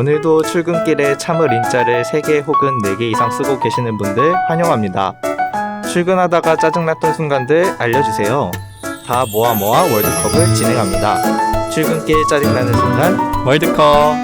오늘도 출근길에 참을 인자를 3개 혹은 4개 이상 쓰고 계시는 분들 환영합니다. 출근하다가 짜증났던 순간들 알려주세요. 다 모아 월드컵을 진행합니다. 출근길 짜증나는 순간 월드컵.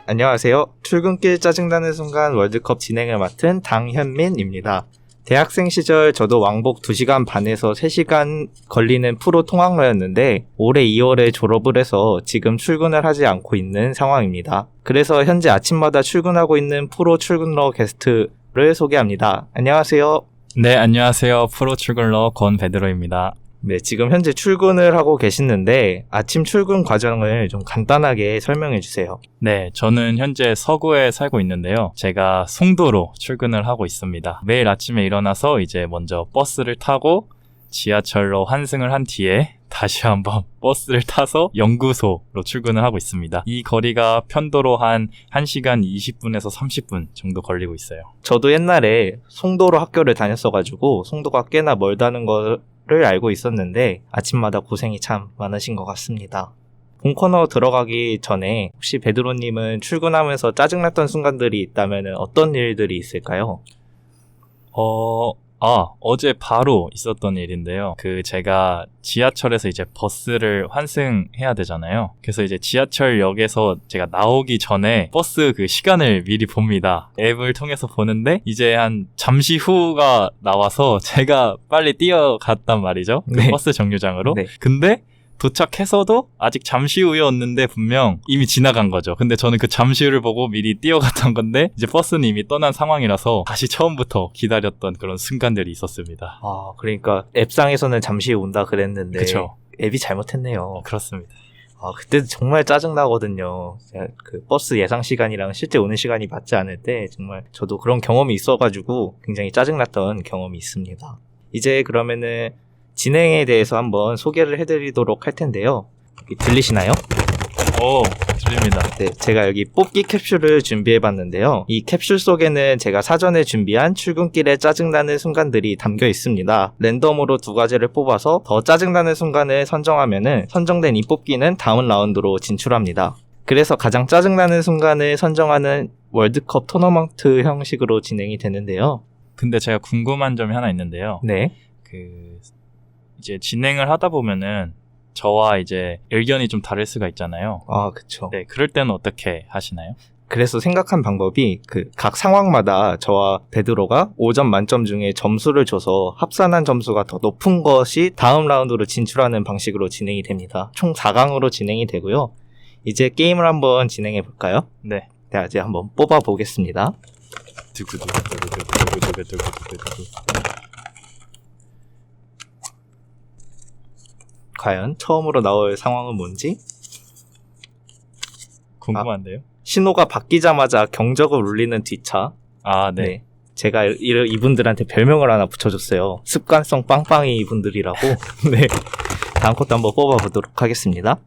안녕하세요. 출근길 짜증나는 순간 월드컵 진행을 맡은 당현민입니다. 대학생 시절 저도 왕복 2시간 반에서 3시간 걸리는 프로 통학로였는데 올해 2월에 졸업을 해서 지금 출근을 하지 않고 있는 상황입니다. 그래서 현재 아침마다 출근하고 있는 프로 출근러 게스트를 소개합니다. 안녕하세요. 네, 안녕하세요. 프로 출근러 권베드로입니다. 네, 지금 현재 출근을 하고 계시는데 아침 출근 과정을 좀 간단하게 설명해 주세요. 네, 저는 현재 서구에 살고 있는데요. 제가 송도로 출근을 하고 있습니다. 매일 아침에 일어나서 이제 먼저 버스를 타고 지하철로 환승을 한 뒤에 다시 한번 버스를 타서 연구소로 출근을 하고 있습니다. 이 거리가 편도로 한 1시간 20분에서 30분 정도 걸리고 있어요. 저도 옛날에 송도로 학교를 다녔어가지고 송도가 꽤나 멀다는 를 알고 있었는데 아침마다 고생이 참 많으신 것 같습니다. 본 코너 들어가기 전에 혹시 베드로님은 출근하면서 짜증났던 순간들이 있다면 어떤 일들이 있을까요? 어제 바로 있었던 일인데요. 제가 지하철에서 이제 버스를 환승해야 되잖아요. 그래서 이제 지하철역에서 제가 나오기 전에 버스 시간을 미리 봅니다. 앱을 통해서 보는데 이제 한 잠시 후가 나와서 제가 빨리 뛰어갔단 말이죠. 네. 버스 정류장으로. 네. 근데 도착해서도 아직 잠시 후였는데 분명 이미 지나간 거죠. 근데 저는 그 잠시 후를 보고 미리 뛰어갔던 건데 이제 버스는 이미 떠난 상황이라서 다시 처음부터 기다렸던 그런 순간들이 있었습니다. 그러니까 앱상에서는 잠시 온다 그랬는데 그쵸. 앱이 잘못했네요. 그렇습니다. 그때 정말 짜증나거든요. 그 버스 예상 시간이랑 실제 오는 시간이 맞지 않을 때 정말 저도 그런 경험이 있어가지고 굉장히 짜증났던 경험이 있습니다. 이제 그러면은 진행에 대해서 한번 소개를 해드리도록 할 텐데요. 들리시나요? 들립니다. 네, 제가 여기 뽑기 캡슐을 준비해봤는데요. 이 캡슐 속에는 제가 사전에 준비한 출근길에 짜증나는 순간들이 담겨 있습니다. 랜덤으로 2가지를 뽑아서 더 짜증나는 순간을 선정하면은 선정된 이 뽑기는 다음 라운드로 진출합니다. 그래서 가장 짜증나는 순간을 선정하는 월드컵 토너먼트 형식으로 진행이 되는데요. 근데 제가 궁금한 점이 하나 있는데요. 네. 이제 진행을 하다 보면은 저와 이제 의견이 좀 다를 수가 있잖아요. 그쵸. 네, 그럴 때는 어떻게 하시나요? 그래서 생각한 방법이 각 상황마다 저와 베드로가 5점 만점 중에 점수를 줘서 합산한 점수가 더 높은 것이 다음 라운드로 진출하는 방식으로 진행이 됩니다. 총 4강으로 진행이 되고요. 이제 게임을 한번 진행해 볼까요? 네. 네, 이제 한번 뽑아 보겠습니다. 과연 처음으로 나올 상황은 뭔지? 궁금한데요? 신호가 바뀌자마자 경적을 울리는 뒷차. 네. 네. 제가 이분들한테 별명을 하나 붙여줬어요. 습관성 빵빵이 이분들이라고. 네. 다음 것도 한번 뽑아보도록 하겠습니다.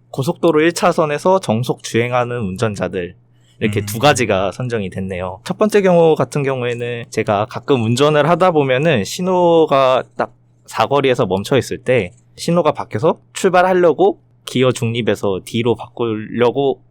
고속도로 1차선에서 정속 주행하는 운전자들. 이렇게 2가지가 선정이 됐네요. 첫 번째 경우 같은 경우에는 제가 가끔 운전을 하다 보면은 신호가 딱 사거리에서 멈춰 있을 때 신호가 바뀌어서 출발하려고 기어 중립에서 D로 바꾸려고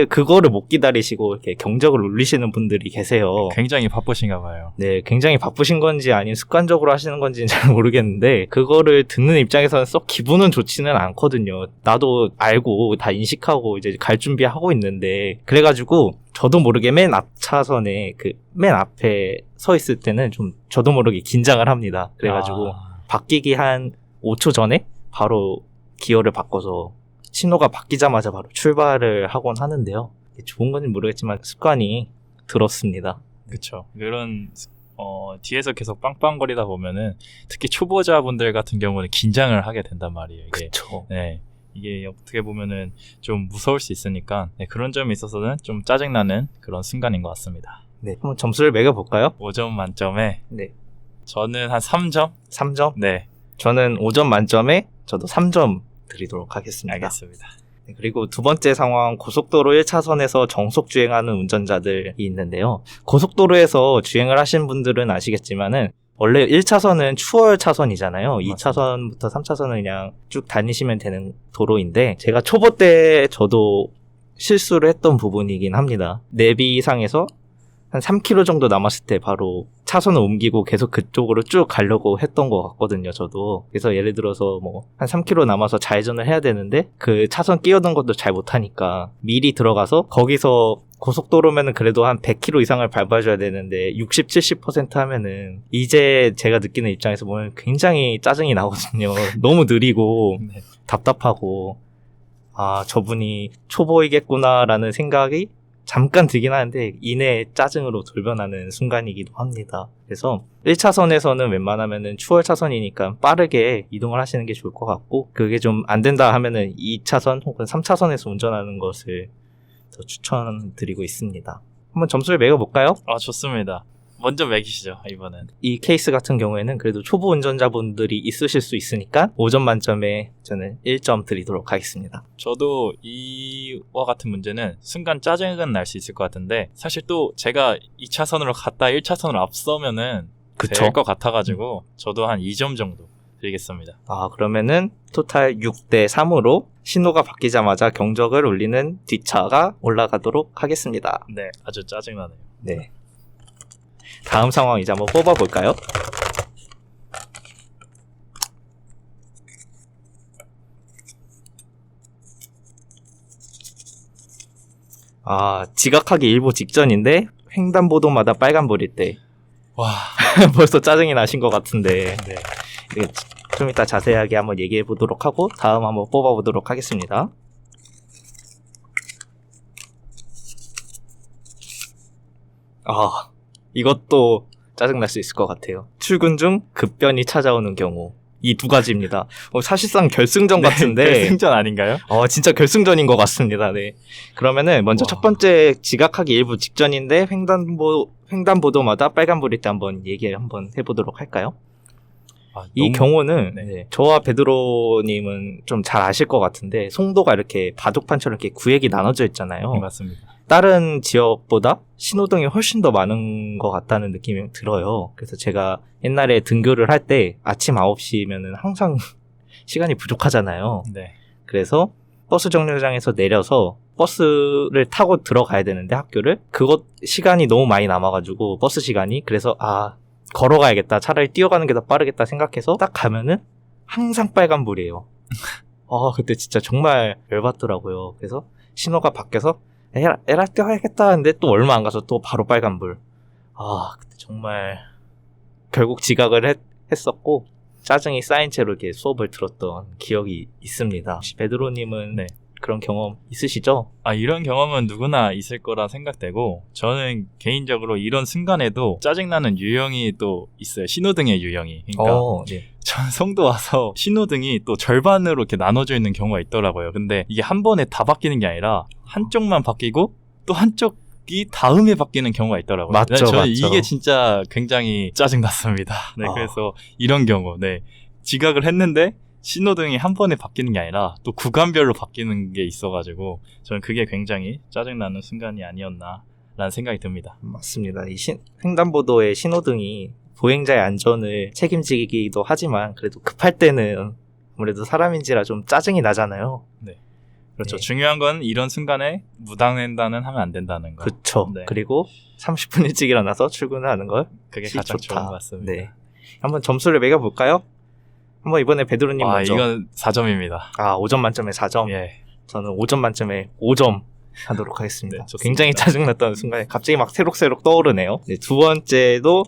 그거를 못 기다리시고 이렇게 경적을 울리시는 분들이 계세요. 굉장히 바쁘신가 봐요. 네, 굉장히 바쁘신 건지 아니면 습관적으로 하시는 건지는 잘 모르겠는데 그거를 듣는 입장에서는 썩 기분은 좋지는 않거든요. 나도 알고 다 인식하고 이제 갈 준비하고 있는데 그래가지고 저도 모르게 맨 앞 차선에 맨 앞에 서 있을 때는 좀 저도 모르게 긴장을 합니다. 그래가지고 바뀌기 한 5초 전에 바로 기어를 바꿔서 신호가 바뀌자마자 바로 출발을 하곤 하는데요. 좋은 건지 모르겠지만 습관이 들었습니다. 그렇죠. 이런 뒤에서 계속 빵빵거리다 보면은 특히 초보자분들 같은 경우는 긴장을 하게 된단 말이에요. 그렇죠. 네. 이게 어떻게 보면은 좀 무서울 수 있으니까 그런 점에 있어서는 좀 짜증나는 그런 순간인 것 같습니다. 네, 한번 점수를 매겨볼까요? 5점 만점에 네. 저는 한 3점? 3점? 네. 저는 5점 만점에 저도 3점 드리도록 하겠습니다. 알겠습니다. 네, 그리고 두 번째 상황, 고속도로 1차선에서 정속 주행하는 운전자들이 있는데요. 고속도로에서 주행을 하신 분들은 아시겠지만은 원래 1차선은 추월 차선이잖아요. 2차선부터 3차선은 그냥 쭉 다니시면 되는 도로인데 제가 초보 때 저도 실수를 했던 부분이긴 합니다. 내비상에서 한 3km 정도 남았을 때 바로 차선을 옮기고 계속 그쪽으로 쭉 가려고 했던 것 같거든요, 저도. 그래서 예를 들어서 뭐 한 3km 남아서 좌회전을 해야 되는데 그 차선 끼어든 것도 잘 못하니까 미리 들어가서 거기서 고속도로면은 그래도 한 100km 이상을 밟아줘야 되는데 60, 70% 하면은 이제 제가 느끼는 입장에서 보면 굉장히 짜증이 나거든요. 너무 느리고 네. 답답하고 아, 저분이 초보이겠구나라는 생각이 잠깐 들긴 하는데 이내 짜증으로 돌변하는 순간이기도 합니다. 그래서 1차선에서는 웬만하면은 추월 차선이니까 빠르게 이동을 하시는 게 좋을 것 같고 그게 좀 안 된다 하면은 2차선 혹은 3차선에서 운전하는 것을 더 추천드리고 있습니다. 한번 점수를 매겨볼까요? 아, 좋습니다. 먼저 매기시죠, 이번엔. 이 케이스 같은 경우에는 그래도 초보 운전자분들이 있으실 수 있으니까 5점 만점에 저는 1점 드리도록 하겠습니다. 저도 이와 같은 문제는 순간 짜증은 날 수 있을 것 같은데 사실 또 제가 2차선으로 갔다 1차선으로 앞서면은 그쵸? 될 것 같아가지고 저도 한 2점 정도 드리겠습니다. 아, 그러면은 토탈 6대 3으로 신호가 바뀌자마자 경적을 울리는 뒷차가 올라가도록 하겠습니다. 네, 아주 짜증나네요. 네. 다음 상황 이제 한번 뽑아볼까요? 아, 지각하기 일보 직전인데 횡단보도마다 빨간불일 때 와, 벌써 짜증이 나신 것 같은데 네. 이거 좀 이따 자세하게 한번 얘기해 보도록 하고 다음 한번 뽑아보도록 하겠습니다. 아, 이것도 짜증날 수 있을 것 같아요. 출근 중 급변이 찾아오는 경우. 이 두 가지입니다. 사실상 결승전 같은데. 결승전 아닌가요? 진짜 결승전인 것 같습니다. 네. 그러면은 먼저 와. 첫 번째 지각하기 일부 직전인데 횡단보도마다 빨간불일 때 한번 얘기 한번 해보도록 할까요? 아, 이 경우는 네. 네, 저와 베드로님은 좀 잘 아실 것 같은데 송도가 이렇게 바둑판처럼 이렇게 구획이 나눠져 있잖아요. 네, 맞습니다. 다른 지역보다 신호등이 훨씬 더 많은 것 같다는 느낌이 들어요. 그래서 제가 옛날에 등교를 할 때 아침 9시면은 항상 시간이 부족하잖아요. 네. 그래서 버스 정류장에서 내려서 버스를 타고 들어가야 되는데 학교를 그것 시간이 너무 많이 남아가지고 버스 시간이 그래서 걸어가야겠다. 차라리 뛰어가는 게 더 빠르겠다 생각해서 딱 가면은 항상 빨간불이에요. 그때 진짜 정말 열받더라고요. 그래서 신호가 바뀌어서 에라 뛰어야겠다 했는데 또 얼마 안 가서 또 바로 빨간불. 그때 정말 결국 지각을 했었고 짜증이 쌓인 채로 이렇게 수업을 들었던 기억이 있습니다. 혹시 베드로님은 네. 그런 경험 있으시죠? 이런 경험은 누구나 있을 거라 생각되고 저는 개인적으로 이런 순간에도 짜증나는 유형이 또 있어요. 신호등의 유형이. 그러니까 네. 전 송도 와서 신호등이 또 절반으로 이렇게 나눠져 있는 경우가 있더라고요. 근데 이게 한 번에 다 바뀌는 게 아니라 한쪽만 바뀌고 또 한쪽이 다음에 바뀌는 경우가 있더라고요. 맞죠, 저는 맞죠. 이게 진짜 굉장히 짜증났습니다. 네, 그래서 이런 경우, 지각을 했는데 신호등이 한 번에 바뀌는 게 아니라 또 구간별로 바뀌는 게 있어가지고 저는 그게 굉장히 짜증나는 순간이 아니었나라는 생각이 듭니다. 맞습니다. 이 횡단보도의 신호등이 보행자의 안전을 책임지기도 하지만 그래도 급할 때는 아무래도 사람인지라 좀 짜증이 나잖아요. 네. 그렇죠. 네. 중요한 건 이런 순간에 무단횡단은 하면 안 된다는 거. 그쵸. 네. 그리고 30분 일찍 일어나서 출근을 하는 걸 그게 역시 가장 좋다. 좋은 것 같습니다. 네. 한번 점수를 매겨볼까요? 한번 이번에 베드로님 먼저. 이건 4점입니다. 5점 만점에 4점. 예. 저는 5점 만점에 5점 하도록 하겠습니다. 네, 좋습니다. 굉장히 짜증났던 순간에 갑자기 막 새록새록 떠오르네요. 네, 두 번째도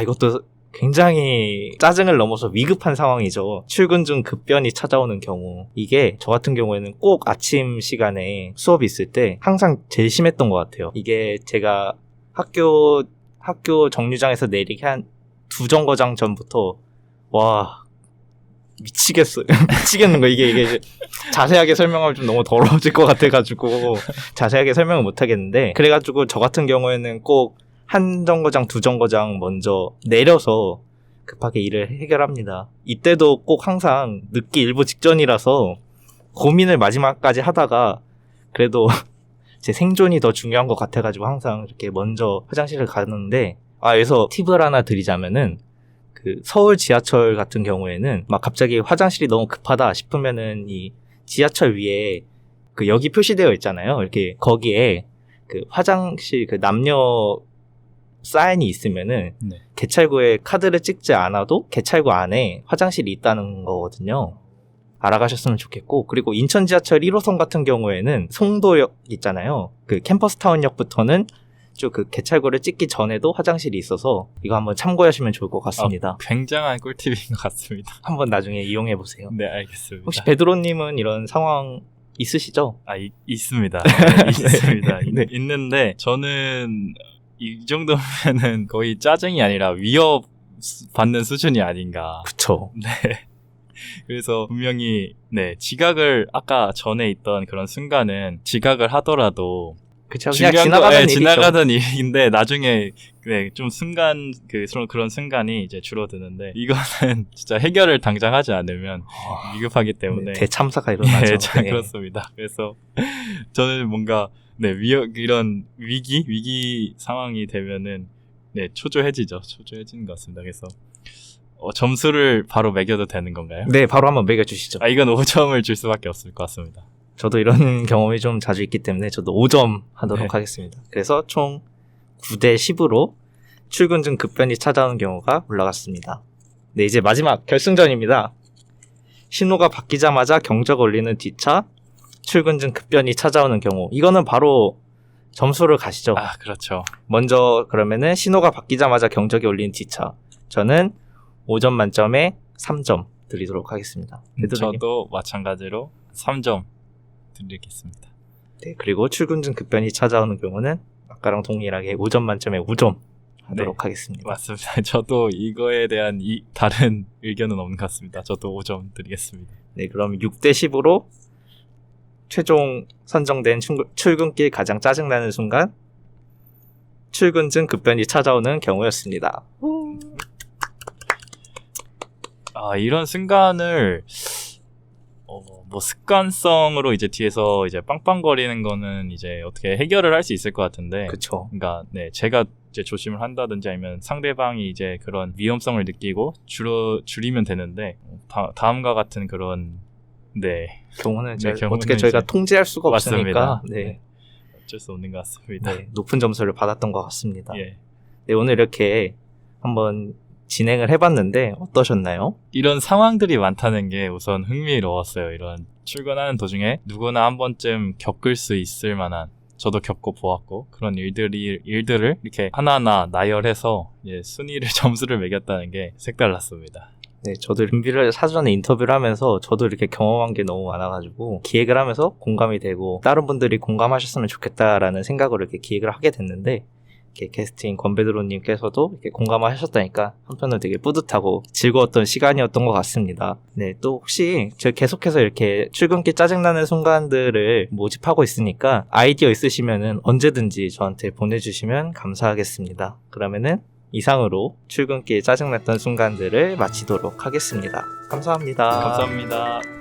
이것도 굉장히 짜증을 넘어서 위급한 상황이죠. 출근 중 급변이 찾아오는 경우. 이게 저 같은 경우에는 꼭 아침 시간에 수업이 있을 때 항상 제일 심했던 것 같아요. 이게 제가 학교 정류장에서 내리기 한 2정거장 전부터 미치겠어요. 미치겠는 거. 이게 자세하게 설명하면 좀 너무 더러워질 것 같아가지고 자세하게 설명을 못 하겠는데 그래가지고 저 같은 경우에는 꼭 한 정거장, 2정거장 먼저 내려서 급하게 일을 해결합니다. 이때도 꼭 항상 늦기 일부 직전이라서 고민을 마지막까지 하다가 그래도 제 생존이 더 중요한 것 같아가지고 항상 이렇게 먼저 화장실을 가는데, 여기서 팁을 하나 드리자면은 그 서울 지하철 같은 경우에는 막 갑자기 화장실이 너무 급하다 싶으면은 이 지하철 위에 그 여기 표시되어 있잖아요. 이렇게 거기에 그 화장실 그 남녀 사인이 있으면은 네. 개찰구에 카드를 찍지 않아도 개찰구 안에 화장실이 있다는 거거든요. 알아가셨으면 좋겠고, 그리고 인천 지하철 1호선 같은 경우에는 송도역 있잖아요. 그 캠퍼스타운역부터는 쭉 그 개찰구를 찍기 전에도 화장실이 있어서 이거 한번 참고하시면 좋을 것 같습니다. 굉장한 꿀팁인 것 같습니다. 한번 나중에 이용해 보세요. 네, 알겠습니다. 혹시 베드로님은 이런 상황 있으시죠? 있습니다. 네, 있습니다. 네. 있는데 저는 이 정도면은 거의 짜증이 아니라 위협 받는 수준이 아닌가. 그쵸. 네. 그래서 분명히 지각을 아까 전에 있던 그런 순간은 지각을 하더라도 그쵸. 그냥 지나가는 일이죠. 지나가던 일인데 나중에 좀 순간 그런 순간이 이제 줄어드는데 이거는 진짜 해결을 당장 하지 않으면 위급하기 때문에 대참사가 일어나죠. 네, 그렇습니다. 그래서 저는 뭔가 이런 위기 상황이 되면은 초조해지는 것 같습니다. 그래서 점수를 바로 매겨도 되는 건가요? 네, 바로 한번 매겨주시죠. 이건 5점을 줄 수밖에 없을 것 같습니다. 저도 이런 경험이 좀 자주 있기 때문에 저도 5점 하도록 네. 하겠습니다. 그래서 총 9대 10으로 출근 중 급변이 찾아오는 경우가 올라갔습니다. 네, 이제 마지막 결승전입니다. 신호가 바뀌자마자 경적 울리는 뒷차, 출근 중 급변이 찾아오는 경우. 이거는 바로 점수를 가시죠. 그렇죠. 먼저 그러면은 신호가 바뀌자마자 경적이 울리는 뒷차. 저는 5점 만점에 3점 드리도록 하겠습니다. 저도 마찬가지로 3점 드리겠습니다. 네, 그리고 출근 중 급변이 찾아오는 경우는 아까랑 동일하게 5점 만점에 5점 하도록 하겠습니다. 맞습니다. 저도 이거에 대한 다른 의견은 없는 것 같습니다. 저도 5점 드리겠습니다. 네, 그럼 6대 10으로 최종 선정된 출근길 가장 짜증나는 순간, 출근 중 급변이 찾아오는 경우였습니다. 이런 순간을 습관성으로 이제 뒤에서 이제 빵빵거리는 거는 이제 어떻게 해결을 할 수 있을 것 같은데. 그쵸. 그러니까 제가 이제 조심을 한다든지 아니면 상대방이 이제 그런 위험성을 느끼고 줄이면 되는데 다음과 같은 그런 경우는 경우는 어떻게 저희가 통제할 수가 맞습니다. 없으니까 네. 어쩔 수 없는 것 같습니다. 네, 높은 점수를 받았던 것 같습니다. 예. 네, 오늘 이렇게 한번 진행을 해봤는데 어떠셨나요? 이런 상황들이 많다는 게 우선 흥미로웠어요. 이런 출근하는 도중에 누구나 한 번쯤 겪을 수 있을 만한, 저도 겪어보았고 그런 일들을 이렇게 하나하나 나열해서 순위를 점수를 매겼다는 게 색달랐습니다. 네, 저도 준비를 사전에 인터뷰를 하면서 저도 이렇게 경험한 게 너무 많아가지고 기획을 하면서 공감이 되고 다른 분들이 공감하셨으면 좋겠다라는 생각으로 이렇게 기획을 하게 됐는데, 이렇게 게스트인 권베드로님께서도 이렇게 공감하셨다니까 한편으로 되게 뿌듯하고 즐거웠던 시간이었던 것 같습니다. 네, 또 혹시 저 계속해서 이렇게 출근길 짜증나는 순간들을 모집하고 있으니까 아이디어 있으시면은 언제든지 저한테 보내주시면 감사하겠습니다. 그러면은 이상으로 출근길 짜증났던 순간들을 마치도록 하겠습니다. 감사합니다. 감사합니다.